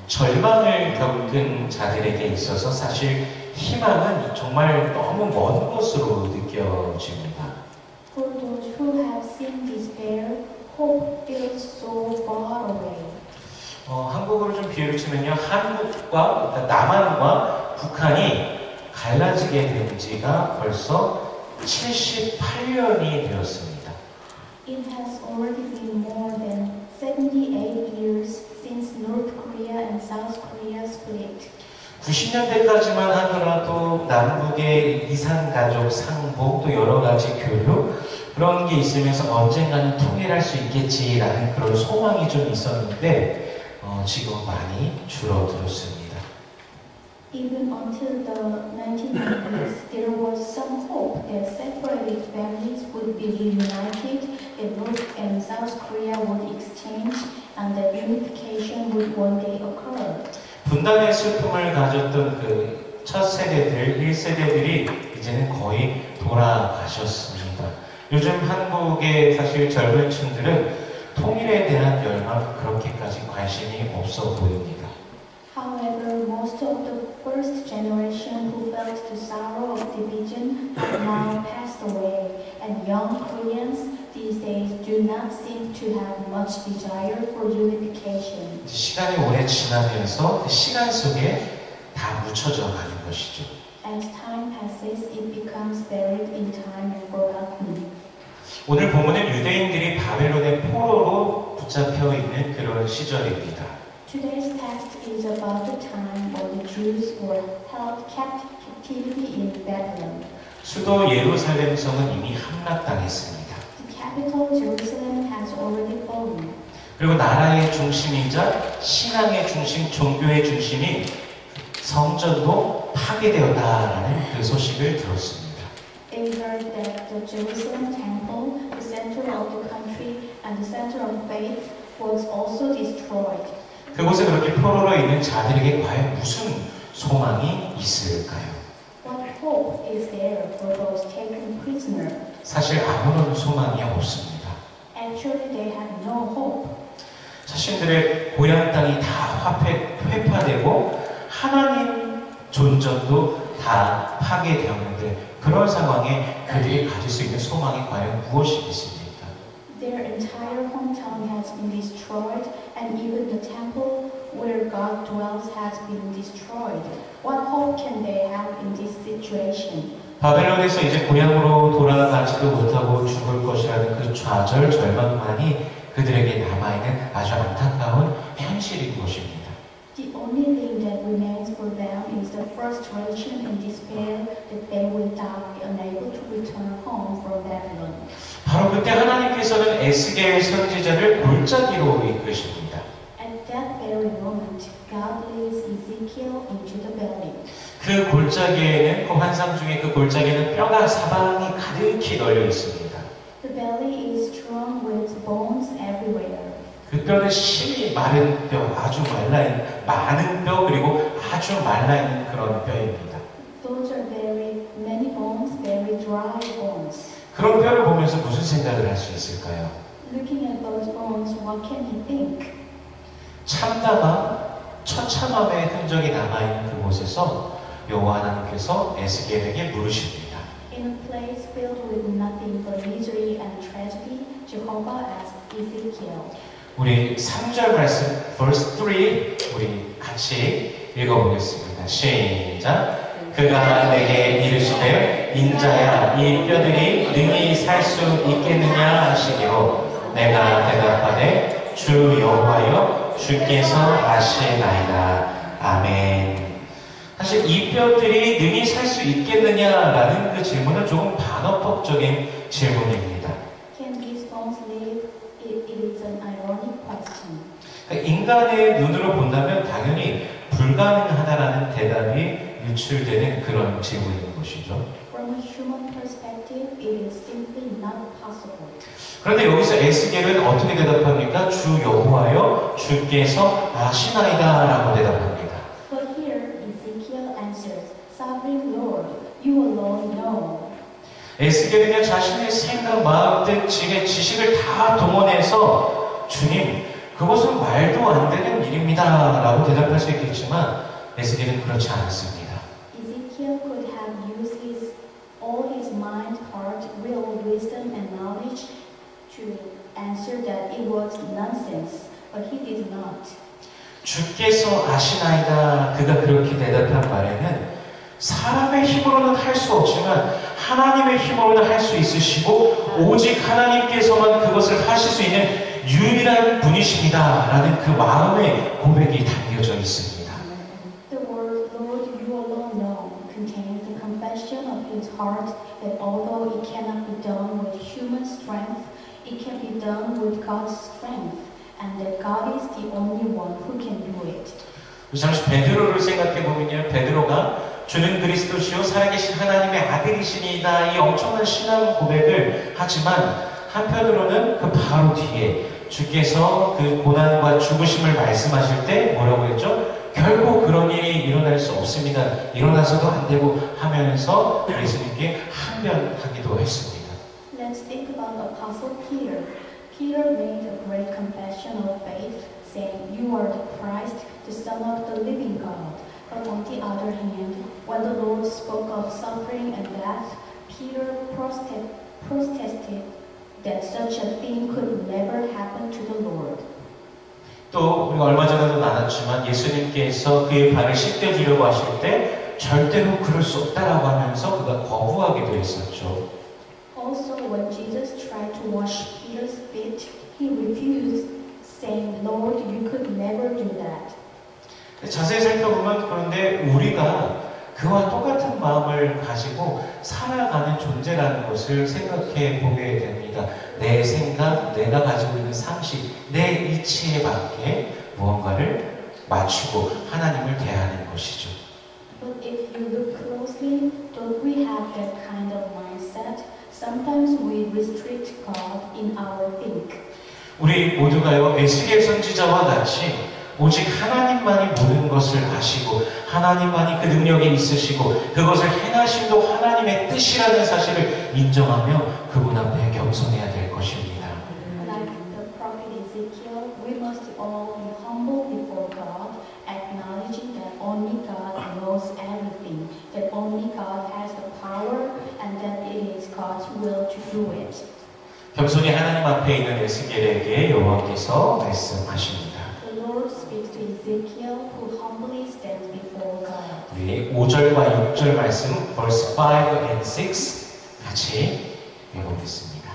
절망을 겪은 자들에게 있어서 사실 희망은 정말 너무 먼 곳으로 느껴집니다. For those who have seen despair, hope feels so far away. 한국으로 좀 비유를 치면요, 한국과 그러니까 남한과 북한이 갈라지게 된 지가 벌써 78년이 되었습니다. It has already been more than 78 years since North Korea and South Korea split. 90년대까지만 하더라도 남북의 이산가족 상봉 또 여러 가지 교류 그런 게 있으면서 언젠가는 통일할 수 있겠지라는 그런 소망이 좀 있었는데 지금 많이 줄어들었습니다. Even until the 1990s, there was some hope that separated families would be reunited, that North and South Korea would exchange, and that unification would one day occur. 분단의 슬픔을 가졌던 그 첫 세대들, 1세대들이 이제는 거의 돌아가셨습니다. 요즘 한국의 사실 젊은 층들은 통일에 대한 열망 그렇게까지 관심이 없어 보입니다. However, most of the first generation who felt the sorrow of division have now passed away, and young Koreans these days do not seem to have much desire for unification. 시간이 오래 지나면서 그 시간 속에 다 묻혀져 가는 것이죠. As time passes, it becomes buried in time and forgotten. 오늘 본문은 유대인들이 바벨론의 포로로 붙잡혀 있는 그런 시절입니다. Today's text is about the time when the Jews were held captivity in Babylon. 수도 예루살렘 성은 이미 함락당했습니다. The capital Jerusalem has already fallen. 그리고 나라의 중심이자 신앙의 중심, 종교의 중심인 성전도 파괴되었다라는 그 소식을 들었습니다. They heard that the Jerusalem temple, the center of the country and the center of faith, was also destroyed. 그곳에 그렇게 포로로 있는 자들에게 과연 무슨 소망이 있을까요? What hope is there for those taken prisoner? 사실 아무런 소망이 없습니다. Actually, they had no hope. 자신들의 고향 땅이 다 회파되고 하나님 존전도 다 파괴되었는데 그런 상황에 그들이 가질 수 있는 소망이 과연 무엇이겠습니까? Their entire hometown has been destroyed, and even the temple where God dwells has been destroyed. What hope can they have in this situation? 바벨론에서 이제 고향으로 돌아가지도 못하고 죽을 것이라는 그 좌절, 절망만이 그들에게 남아있는 아주 안타까운 현실인 것입니다. The only thing that remains for them is the frustration and despair that they will die unable to return home from Babylon. 바로 그때 하나님께서는 에스겔 선지자를 골짜기로 이끄십니다. At that very moment, God leads Ezekiel into the valley. 그 골짜기에는 그 환상 중에 그 골짜기에는 뼈가 사방이 가득히 널려 있습니다. The valley is strewn with bones everywhere. 그 뼈는 심이 마른 뼈, 아주 말라있는 많은 뼈 그리고 아주 말라있는 그런 뼈입니다. Those are very many bones, very dry bones. 그런 뼈를 보면서 무슨 생각을 할 수 있을까요? Looking at those bones, what can he think? 참담함, 처참함의 흔적이 남아있는 그곳에서 여호와 하나님께서 에스겔에게 물으십니다. In a place filled with nothing but misery and tragedy, Jehovah asked Ezekiel. 우리 3절 말씀, verse 3 우리 같이 읽어보겠습니다. 시작. 그가 내게 이르시되 인자야 이 뼈들이 능히 살 수 있겠느냐 하시기로 내가 대답하되 주 여호와여 주께서 아시나이다. 아멘. 사실 이 뼈들이 능히 살 수 있겠느냐라는 그 질문은 조금 반어법적인 질문입니다. Can these bones live? It is an ironic question. 인간의 눈으로 본다면 당연히 불가능하다라는 대답이 유출되는 그런 질문인 것이죠. From a human perspective, it is simply not possible. 그런데 여기서 에스겔은 어떻게 대답합니까? 주 여호와여 주께서 아시나이다라고 대답합니다. But here, Ezekiel answers, Sovereign Lord, you alone know. 에스겔은요 자신의 생각, 마음 등 지식을 다 동원해서 주님 그것은 말도 안 되는 일입니다 라고 대답할 수 있겠지만 에스겔은 그렇지 않았습니다. Ezekiel could have used all his mind, heart, will, wisdom, and knowledge to answer that it was nonsense, but he did not. 주께서 아시나이다. 그가 그렇게 대답한 말에는 사람의 힘으로는 할 수 없지만 하나님의 힘으로는 할 수 있으시고 오직 하나님께서만 그것을 하실 수 있는 유일한 분이십니다 라는 그 마음의 고백이 담겨져 있습니다. The word Lord, you alone know contains the confession of his heart that although it cannot be done with human strength, it can be done with God's strength, and that God is the only one who can do it. 잠시 베드로를 생각해 보면요, 베드로가 주는 그리스도시요 살아계신 하나님의 아들이시니다 이 엄청난 신앙 고백을 하지만 한편으로는 그 바로 뒤에 주께서 그 고난과 죽으심을 말씀하실 때 뭐라고 했죠? 결코 그런 일이 일어날 수 없습니다. 일어나서도 안 되고 하면서 예수님께 항변하기도 했습니다. Let's think about Apostle Peter. Peter made a great confession of faith, saying, "You are the Christ, the Son of the living God." But on the other hand, when the Lord spoke of suffering and death, Peter protested that such a thing could never happen to the Lord. 또 우리가 얼마 전에도 나눴지만 예수님께서 그의 발을 씻겨주려고 하실 때 절대로 그럴 수 없다라고 하면서 그가 거부하기도 했었죠. Also, when Jesus tried to wash Peter's feet, he refused, saying, "Lord, you could never do that." 자세히 살펴보면 그런데 우리가 그와 똑같은 마음을 가지고 살아가는 존재라는 것을 생각해 보게 됩니다. 내 생각, 내가 가지고 있는 상식, 내 이치에 맞게 무언가를 맞추고 하나님을 대하는 것이죠. But if you look closely, don't we have that kind of mindset? Sometimes we restrict God in our think. 우리 모두가요, 에스겔 선지자와 같이 오직 하나님만이 모든 것을 아시고 하나님만이 그 능력이 있으시고 그것을 행하심도 하나님의 뜻이라는 사실을 인정하며 그분 앞에 겸손해야 될 것입니다. Like the prophet Ezekiel, we must all be humble before God, acknowledging that only God knows everything, that only God has the power, and that it is God's will to do it. 겸손히 하나님 앞에 있는 에스겔에게 여호와께서 말씀하십니다. The Lord speaks to Ezekiel, who humbly stands before God. 우리 5절과 6절 말씀, verse 5 and 6 같이 읽어보겠습니다.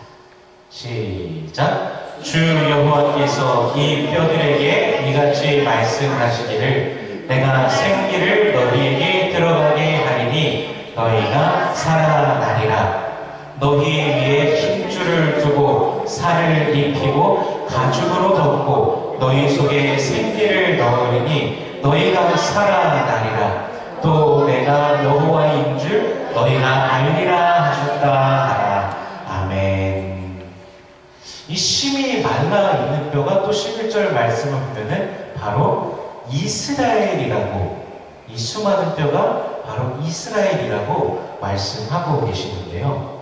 시작. 주 여호와께서 이 뼈들에게 이같이 말씀하시기를 내가 생기를 너희에게 들어가게 하리니 너희가 살아나리라. 너희 위에 힘줄을 두고 살을 입히고 가죽으로 덮고 너희 속에 생기를 넣으리니 너희가 살아나리라. 또 내가 여호와인 줄 너희가 알리라 하셨다 하라. 아멘. 이 심히 말라 있는 뼈가 또 11절 말씀을 보면은 바로 이스라엘이라고, 이 수많은 뼈가 바로 이스라엘이라고 말씀하고 계시는데요.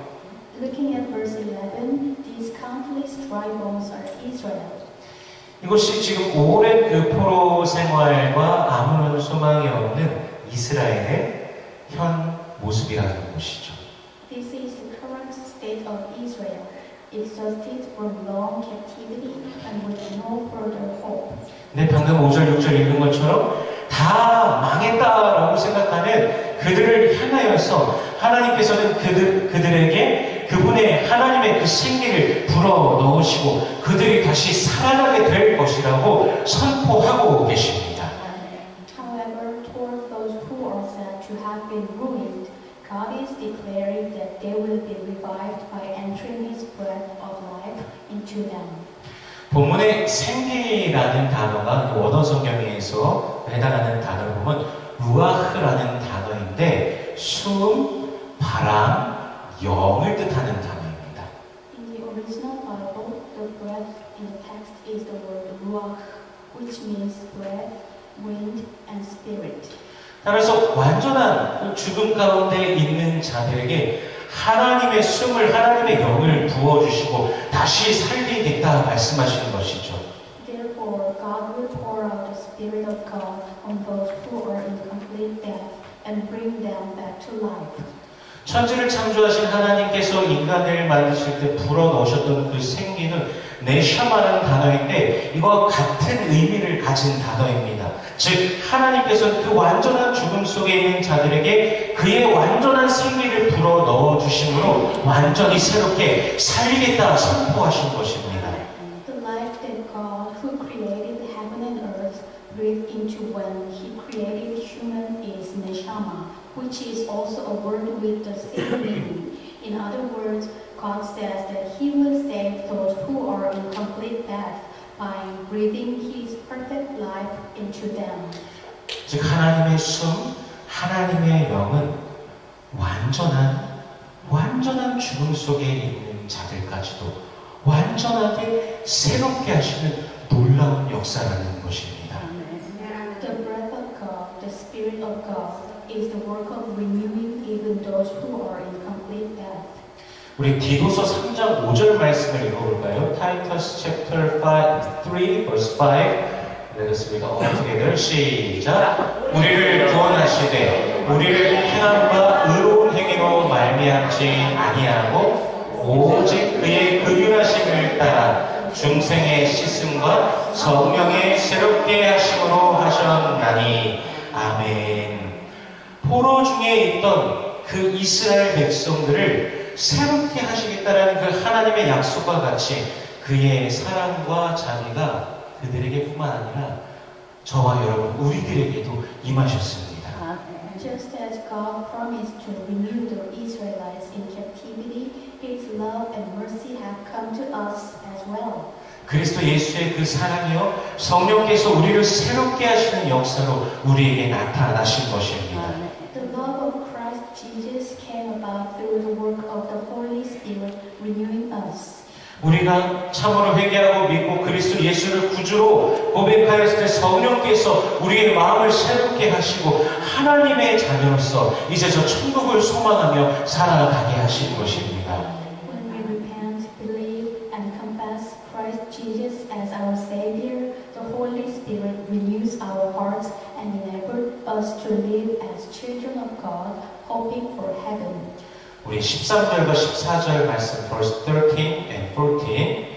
Looking at verse 11, these countless dry bones are Israel. 이것이 지금 오랜 그 포로 생활과 아무런 소망이 없는 이스라엘의 현 모습이라는 것이죠. This is the current state of Israel, exhausted from long captivity and with no further hope. 네, 방금 5절, 6절 읽은 것처럼 다 망했다라고 생각하는 그들을 향하여서 하나님께서는 그들에게 그분의 하나님의 그 생기를 불어 넣으시고 그들이 다시 살아나게 될 것이라고 선포하고 계십니다. However, toward those who are said to have been ruined, God is declaring that they will be revived by entering His breath of life into them. 본문의 생기라는 단어가 원어 성경에서 해당하는 단어를 보면 루아흐라는 단어인데 숨, 바람, 영을 뜻하는 단어입니다. In the original Bible, the breath in the text is the word ruach, which means breath, wind, and spirit. 따라서 완전한 죽음 가운데 있는 자들에게 하나님의 숨을, 하나님의 영을 부어주시고 다시 살리겠다 말씀하시는 것이죠. Therefore, For God will pour out the Spirit of God on those who are in complete death and bring them back to life. 천지를 창조하신 하나님께서 인간을 만드실 때 불어넣으셨던 그 생기는 네샤마라는 단어인데 이와 같은 의미를 가진 단어입니다. 즉 하나님께서 그 완전한 죽음 속에 있는 자들에게 그의 완전한 생기를 불어넣어 주심으로 완전히 새롭게 살리겠다 선포하신 것입니다. The life that God, who created heaven and earth, breathed into when He created human is neshama, which is also a word with the same meaning. In other words, God says that He will save those who are in complete death by breathing His perfect life into them. 즉 하나님의 숨, 하나님의 영은 완전한 죽음 속에 있는 자들까지도 완전하게 새롭게 하시는 놀라운 역사라는 것입니다. The breath of God, the Spirit of God, is the work of renewing even those who are in complete death. 우리 디도서 3장 5절 말씀을 읽어볼까요? Titus chapter 3 verse 5. Let us read all together. 시작. 우리를 구원하시되 우리를 행함과 의로운 행위로 말미암지 아니하고 오직 그의 긍휼하심을 따라 중생의 씻음과 성령의 새롭게 하심으로 하셨나니. 아멘. 포로 중에 있던 그 이스라엘 백성들을 새롭게 하시겠다라는 그 하나님의 약속과 같이 그의 사랑과 자비가 그들에게뿐만 아니라 저와 여러분 우리들에게도 임하셨습니다. Just as God promised to renew the Israelites in captivity, His love and mercy have come to us as well. 그리스도 예수의 그 사랑이요 성령께서 우리를 새롭게 하시는 역사로 우리에게 나타나신 것입니다. The love of Christ Jesus came about through the work of the Holy Spirit renewing us. 우리가 참으로 회개하고 믿고 그리스도 예수를 구주로 고백하였을 때 성령께서 우리의 마음을 새롭게 하시고 하나님의 자녀로서 이제 저 천국을 소망하며 살아가게 하신 것입니다. When we repent, believe, and confess Christ Jesus as our Savior, the Holy Spirit renews our hearts and enables us to live as children of God, hoping for heaven. 우리 13절과 14절 말씀 verse 13 and 14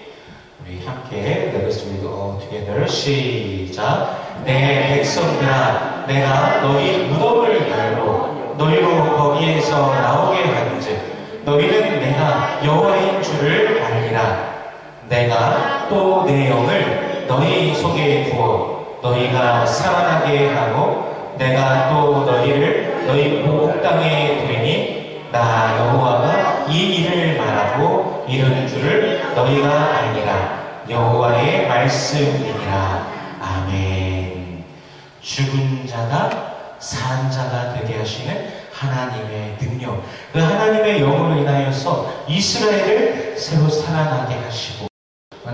우리 함께 Let us read all together. 시작. 내 백성들아 내가 너희 무덤을 열고 너희로 거기에서 나오게 하는즉 너희는 내가 여호와인 줄을 알리라. 내가 또 내 영을 너희 속에 두어 너희가 살아나게 하고 내가 또 너희를 너희 고국 땅에 두리니 나 여호와가 이 일을 말하고 이루는 줄을 너희가 알리라. 여호와의 말씀이니라. 아멘. 죽은 자가 산 자가 되게 하시는 하나님의 능력, 그 하나님의 영으로 인하여서 이스라엘을 새로 살아나게 하시고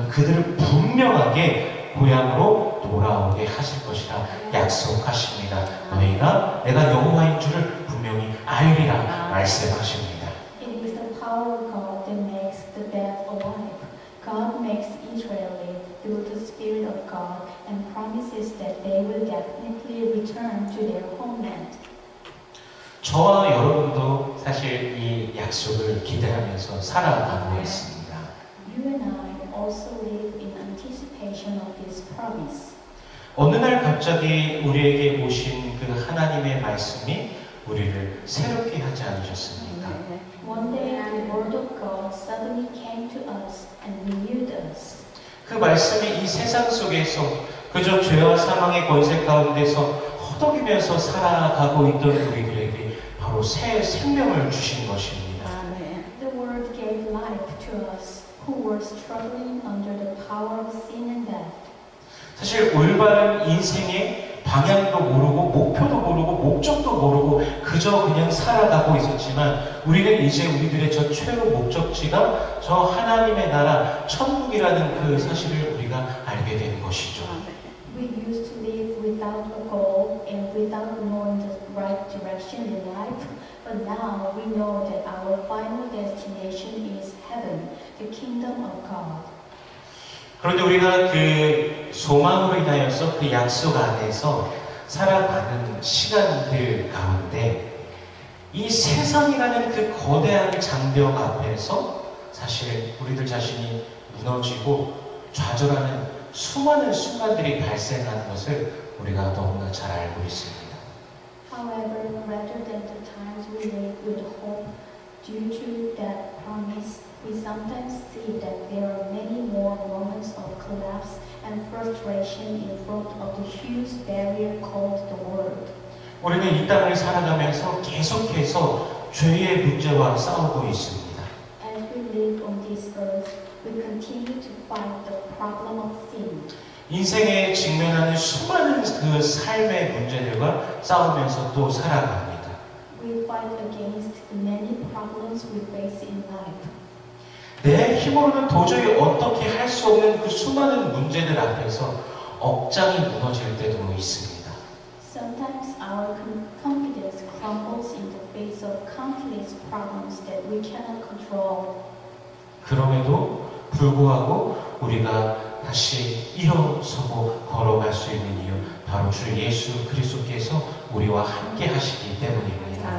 그들을 분명하게 고향으로 돌아오게 하실 것이라 약속하십니다. 너희가 내가 여호와인 줄을 분명히 알리라 말씀하십니다. It is the power of God that makes the dead alive. God makes Israel live through the Spirit of God and promises that they will definitely return to their homeland. 저와 여러분도 사실 이 약속을 기대하면서 살아가고 있습니다. You and I also live in anticipation of this promise. 어느 날 갑자기 우리에게 오신 그 하나님의 말씀이 우리를 새롭게 하지 않으셨습니까? One day the word of God suddenly came to us and renewed us. 그 말씀이 이 세상 속에서 그저 죄와 사망의 권세 가운데서 허덕이면서 살아가고 있던 우리들에게 바로 새 생명을 주신 것입니다. The word gave life to us who were struggling under the power of sin and death. 사실 올바른 인생의 방향도 모르고 목표도 모르고 목적도 모르고 그저 그냥 살아가고 있었지만 우리는 이제 우리들의 저 최후 목적지가 저 하나님의 나라 천국이라는 그 사실을 우리가 알게 된 것이죠. We used to live without a goal and without knowing the right direction in life, but now we know that our final destination is heaven, the kingdom of God. 그런데 우리가 그 소망으로 인하여서 그 약속 안에서 살아가는 시간들 가운데 이 세상이라는 그 거대한 장벽 앞에서 사실 우리들 자신이 무너지고 좌절하는 수많은 순간들이 발생하는 것을 우리가 너무나 잘 알고 있습니다. However, rather than the times we live with hope due to that promise, we sometimes see that there are many more moments of collapse and frustration in front of the huge barrier called the world. 우리는 이 땅을 살아가면서 계속해서 죄의 문제와 싸우고 있습니다. As we live on this earth, we continue to fight the problem of sin. 인생에 직면하는 수많은 그 삶의 문제들과 싸우면서 또 살아갑니다. We fight against the many problems we face in life. 내 힘으로는 도저히 어떻게 할 수 없는 그 수많은 문제들 앞에서 억장이 무너질 때도 있습니다. Sometimes our confidence crumbles in the face of countless problems that we cannot control. 그럼에도 불구하고 우리가 다시 일어서고 걸어갈 수 있는 이유, 바로 주 예수 그리스도께서 우리와 함께 하시기 때문입니다.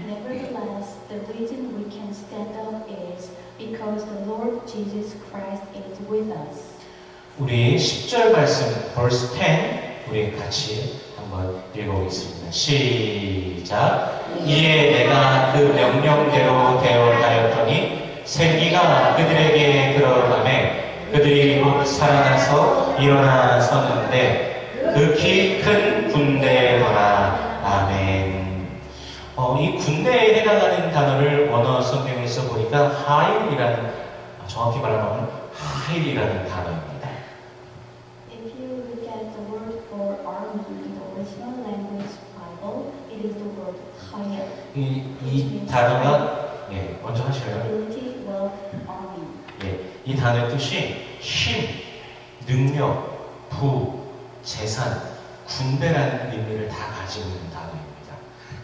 Nevertheless, the reason we can stand up is because the Lord Jesus Christ is with us. 우리 10절 말씀, verse 10, 우리 같이 한번 읽어보겠습니다. 시작. 이에 내가 그 명령대로 대언하였더니 생기가 그들에게 들어가매 그들이 곧 살아나서 일어나 섰는데 극히 큰 군대더라. 아멘. 이 군대에 해당하는 단어를 원어 성경에서 보니까 하일이라는, 정확히 말하면 하일이라는 단어입니다. If you look at the word for army in the original language Bible, it is the word hail. 이 단어가, 예, 먼저 하셔요. Ability, wealth, army. 예, 이 단어의 뜻이 힘, 능력, 부, 재산, 군대라는 의미를 다 가지고 있는 단어입니다.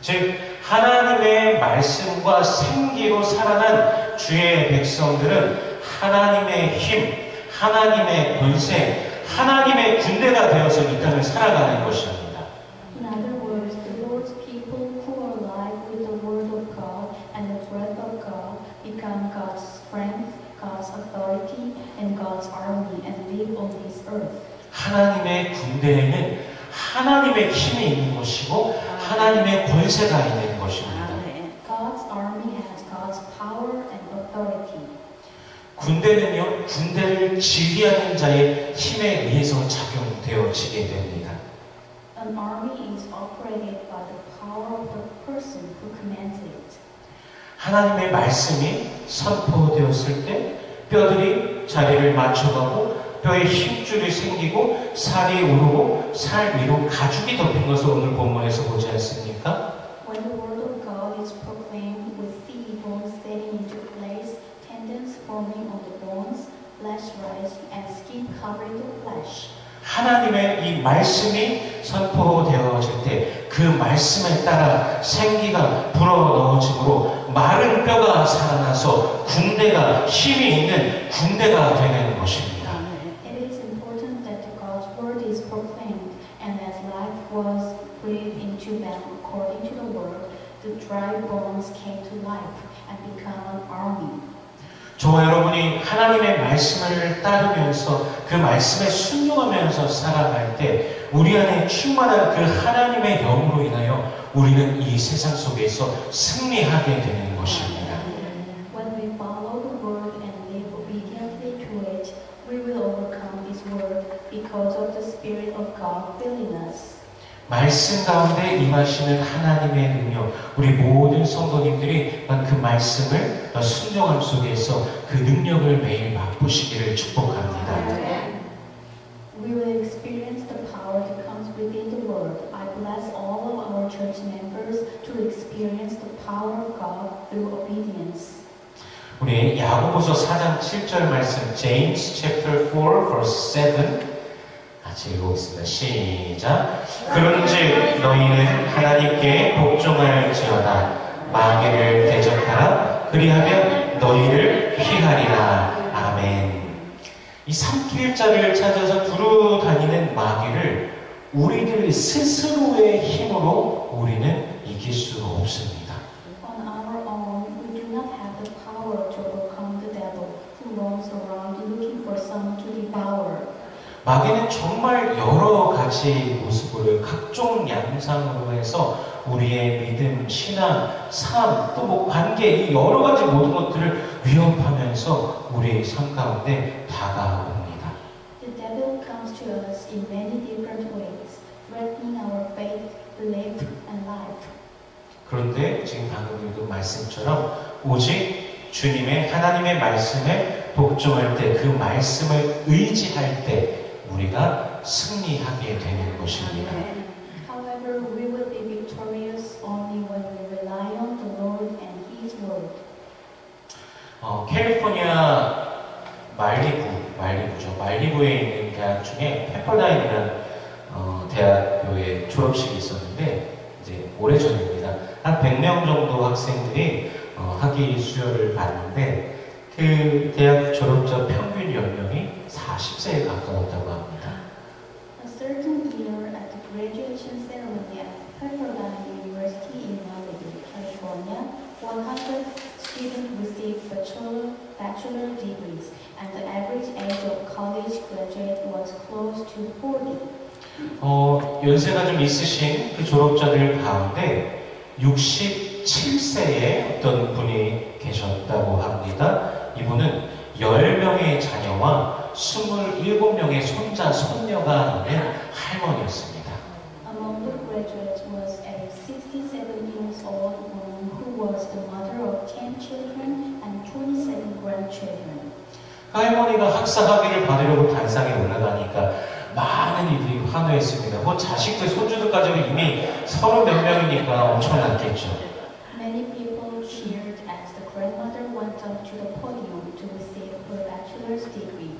즉 하나님의 말씀과 생기로 살아난 주의 백성들은 하나님의 힘, 하나님의 권세, 하나님의 군대가 되어서 이 땅을 살아가는 것입니다. In other words, the Lord's people who are alive with the word of God and the breath of God become God's strength, God's authority, and God's army and live on this earth. 하나님의 군대에는 하나님의 힘이 있는 것이고 하나님의 권세가 있는 것입니다. God's army has God's power and authority. 군대는요, 군대를 지휘하는 자의 힘에 의해서 작용되어지게 됩니다. An army is operated by the power of the person who commands it. 하나님의 말씀이 선포되었을 때 뼈들이 자리를 맞춰가고 뼈에 힘줄이 생기고 살이 오르고 살 위로 가죽이 덮인 것을 오늘 본문에서 보지 않습니까? When the word of God is proclaimed, we see bones setting into place, tendons forming on the bones, flesh rising, and skin covering the flesh. 하나님의 이 말씀이 선포되어질 때 그 말씀에 따라 생기가 불어넣어지므로 마른 뼈가 살아나서 군대가 힘이 있는 군대가 되는 것입니다. It is important that God's word is proclaimed, and as life was breathed into them according to the word, the dry bones came to life and become an army. 저와 여러분이 하나님의 말씀을 따르면서 그 말씀에 순종하면서 살아갈 때 우리 안에 충만한 그 하나님의 영으로 인하여 우리는 이 세상 속에서 승리하게 되는 것입니다. When we follow the word and live obediently to it, we will overcome this world because of the Spirit of God filling us. 말씀 가운데 임하시는 하나님의 능력, 우리 모든 성도님들이 그 말씀을 순종함 속에서 그 능력을 매일 맛보시기를 축복합니다. We will experience the power that comes within the Word. I bless all of our church members to experience the power of God through obedience. 우리 야고보서 4장 7절 말씀, James chapter 4 verse 7 같이 읽어보겠습니다. 시작. 그런즉 너희는 하나님께 복종할지어다. 마귀를 대적하라. 그리하면 너희를 피하리라. 아멘. 이 산길자를 찾아서 두루 다니는 마귀를 우리들 스스로의 힘으로 우리는 이길 수가 없습니다. On our own, we do not have the power to overcome the devil who roams around looking for someone to devour. 마귀는 정말 여러 가지 모습으로 각종 양상으로 해서 우리의 믿음, 신앙, 삶, 또 뭐 관계 이 여러 가지 모든 것들을 위협하면서 우리의 삶 가운데 다가옵니다. The devil comes to us in many different ways, threatening our faith, belief, and life. 그런데 지금 방금 읽은 말씀처럼 오직 주님의 하나님의 말씀에 복종할 때 그 말씀을 의지할 때 우리가 승리하게 되는 것입니다. However, we will be victorious only when we rely on the Lord and His Word. 캘리포니아 말리부에 있는 대학 중에 페퍼다인이라는 대학교의 졸업식이 있었는데 이제 오래전입니다. 한 100명 정도 학생들이 학위 수여를 받는데 그 대학 졸업자 평균 연령이 40세에 가까웠다고 합니다. A certain year at the graduation ceremony at Pepperdine University in Malibu, California, 100 students received bachelor degrees, and the average age of college graduate was close to 40. 연세가 좀 있으신 그 졸업자들 가운데 67세의 어떤 분이 계셨다고 합니다. 이분은 10명의 자녀와 27명의 손자, 손녀가 있는 할머니였습니다. Among the graduates was a 67 years old woman who was the mother of 10 children and 27 grandchildren. 할머니가 학사 학위를 받으려고 단상에 올라가니까 많은 이들이 환호했습니다. 뭐 자식들, 손주들 가지고 이미 30 몇 명이니까 엄청났겠죠. Many people cheered as the grandmother went up to the podium to receive her bachelor's degree.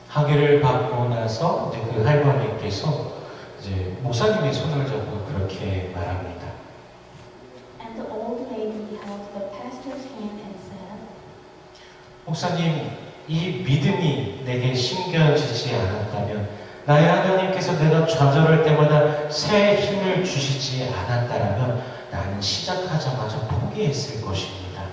학위를 받고 나서 이제 그 할머니께서 이제 목사님의 손을 잡고 그렇게 말합니다. And the old lady held the pastor's hand and said, 목사님, 이 믿음이 내게 심겨지지 않았다면 나의 하나님께서 내가 좌절할 때마다 새 힘을 주시지 않았다면 나는 시작하자마자 포기했을 것입니다.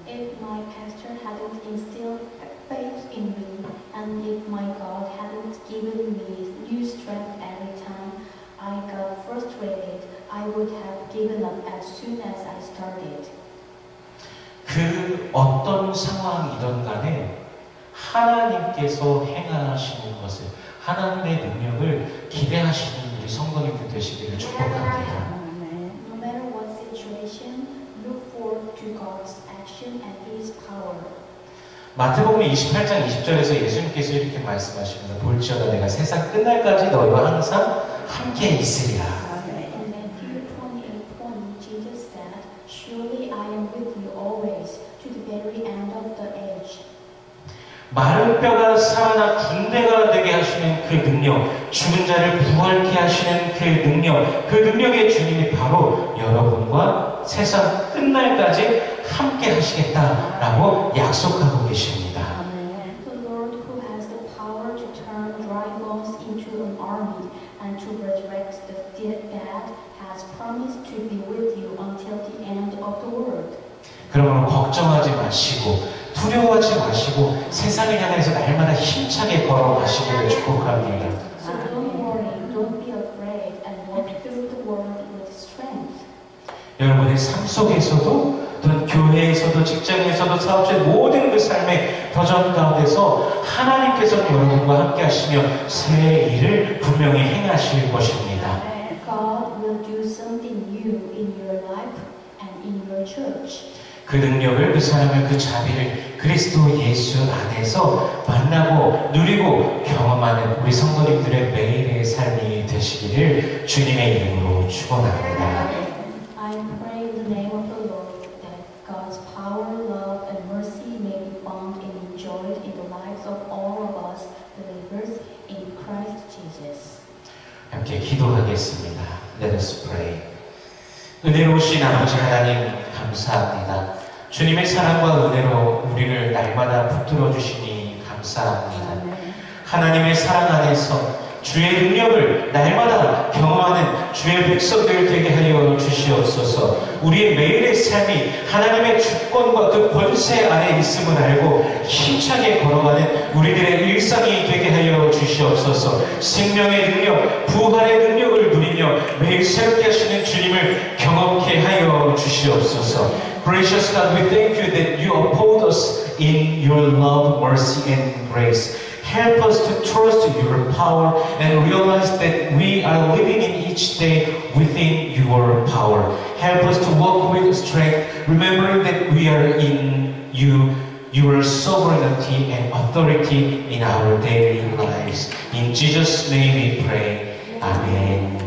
If my pastor hadn't instilled faith in me, and if my God hadn't given me new strength every time I got frustrated, I would have given up as soon as I started. 그 어떤 상황이든 간에 하나님께서 행하시는 것을 하나님의 능력을 기대하시는 우리 성도님들 되시기를 축복합니다. No matter what situation, look forward to God's action and His power. 마태복음 28장 20절에서 예수님께서 이렇게 말씀하십니다. 볼지어다 내가 세상 끝날까지 너희와 항상 함께 있으리라. In Matthew 28:20, Jesus said, "Surely I am with you always, to the very end of the age." 마른 뼈가 살아나 군대가 되게 하시는 그 능력, 죽은 자를 부활케 하시는 그 능력의 주님이 바로 여러분과 세상 끝날까지 함께 하시겠다라고 약속하고 계십니다. The Lord who has the power to turn dry bones into an army and to resurrect the dead has promised to be with you until the end of the world. 그러므로 걱정하지 마시고 두려워하지 마시고 세상을 향해서 날마다 힘차게 걸어가시기를 축복합니다. So don't worry, don't be afraid, and walk through the world with strength. 여러분의 삶 속에서도 또는 교회에서도 직장에서도 사업의 모든 그 삶의 도전 가운데서 하나님께서는 여러분과 함께 하시며 새 일을 분명히 행하실 것입니다. God will do something new in your life and in your church. 그 능력을, 그 사랑을, 그 자비를 그리스도 예수 안에서 만나고 누리고 경험하는 우리 성도님들의 매일의 삶이 되시기를 주님의 이름으로 축원합니다. I pray in the name of the Lord that God's power, love, and mercy may be found and enjoyed in the lives of all of us believers in Christ Jesus. 함께 기도하겠습니다. Let us pray. 은혜로우신 아버지 하나님 감사합니다. 주님의 사랑과 은혜로 우리를 날마다 붙들어 주시니 감사합니다. Amen. 하나님의 사랑 안에서 주의 능력을 날마다 경험하는 주의 백성들 되게 하여 주시옵소서. 우리의 매일의 삶이 하나님의 주권과 그 권세 안에 있음을 알고 힘차게 걸어가는 우리들의 일상이 되게 하여 주시옵소서. 생명의 능력, 부활의 능력을 누리며 매일 새롭게 하시는 주님을 경험케 하여 주시옵소서. Gracious God, we thank you that you uphold us in your love, mercy, and grace. Help us to trust your power and realize that we are living in each day within your power. Help us to walk with strength, remembering that we are in you, your sovereignty and authority in our daily lives. In Jesus' name we pray. Amen.